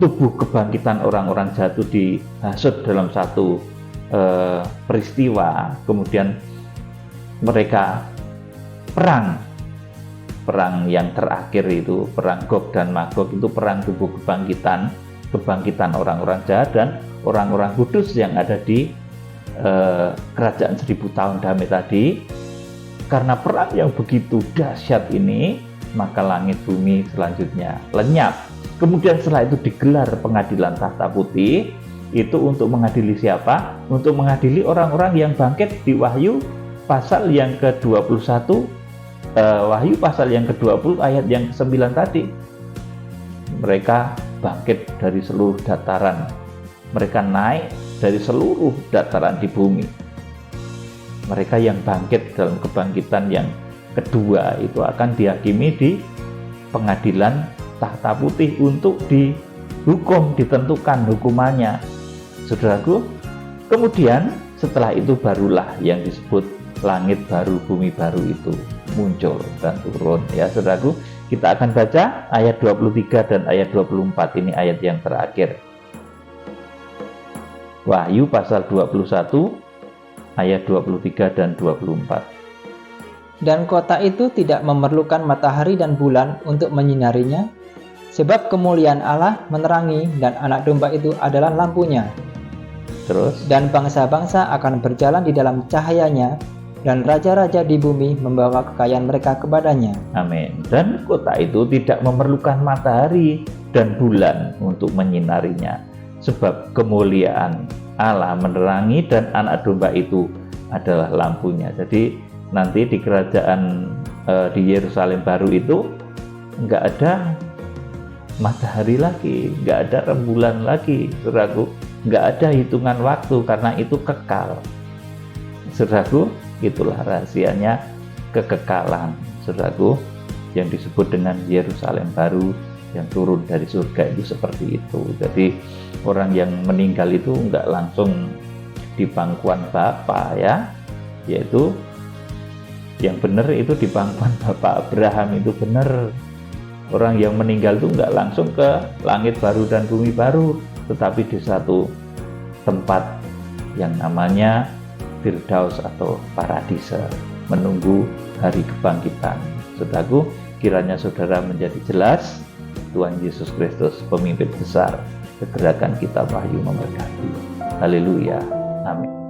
tubuh kebangkitan orang-orang jahat itu dihasut dalam satu peristiwa. Kemudian mereka perang yang terakhir itu, perang Gog dan Magog, itu perang tubuh kebangkitan orang-orang jahat dan orang-orang kudus yang ada di kerajaan 1000 tahun damai tadi. Karena perang yang begitu dahsyat ini, maka langit bumi selanjutnya lenyap. Kemudian setelah itu digelar pengadilan tahta putih, itu untuk mengadili siapa? Untuk mengadili orang-orang yang bangkit di Wahyu pasal yang ke-21, Wahyu pasal yang ke-20 ayat yang ke-9 tadi. Mereka bangkit dari seluruh dataran, mereka naik dari seluruh dataran di bumi. Mereka yang bangkit dalam kebangkitan yang kedua itu akan dihakimi di pengadilan tahta putih untuk hukum, ditentukan hukumannya, saudaraku. Kemudian setelah itu barulah yang disebut langit baru, bumi baru itu muncul dan turun, ya saudaraku. Kita akan baca ayat 23 dan ayat 24, ini ayat yang terakhir. Wahyu pasal 21 ayat 23 dan 24. Dan kota itu tidak memerlukan matahari dan bulan untuk menyinarinya, sebab kemuliaan Allah menerangi dan anak domba itu adalah lampunya. Terus, Dan bangsa-bangsa akan berjalan di dalam cahayanya, dan raja-raja di bumi membawa kekayaan mereka kepadanya. amin. Dan kota itu tidak memerlukan matahari dan bulan untuk menyinarinya, sebab kemuliaan Allah menerangi dan anak domba itu adalah lampunya. Jadi nanti di kerajaan di Yerusalem baru itu nggak ada matahari lagi, nggak ada rembulan lagi, saudaraku. Nggak ada hitungan waktu karena itu kekal, saudaraku. Itulah rahasianya kekekalan, saudaraku, yang disebut dengan Yerusalem baru yang turun dari surga itu seperti itu. Jadi orang yang meninggal itu nggak langsung di pangkuan Bapa, ya, yaitu yang benar itu di pangkuan Bapak Abraham itu benar. Orang yang meninggal itu nggak langsung ke langit baru dan bumi baru, tetapi di satu tempat yang namanya Firdaus atau Paradise, menunggu hari kebangkitan. Saudaraku, kiranya saudara menjadi jelas. Tuhan Yesus Kristus, pemimpin besar kegerakan kita Wahyu, memberkati. Haleluya. Amin.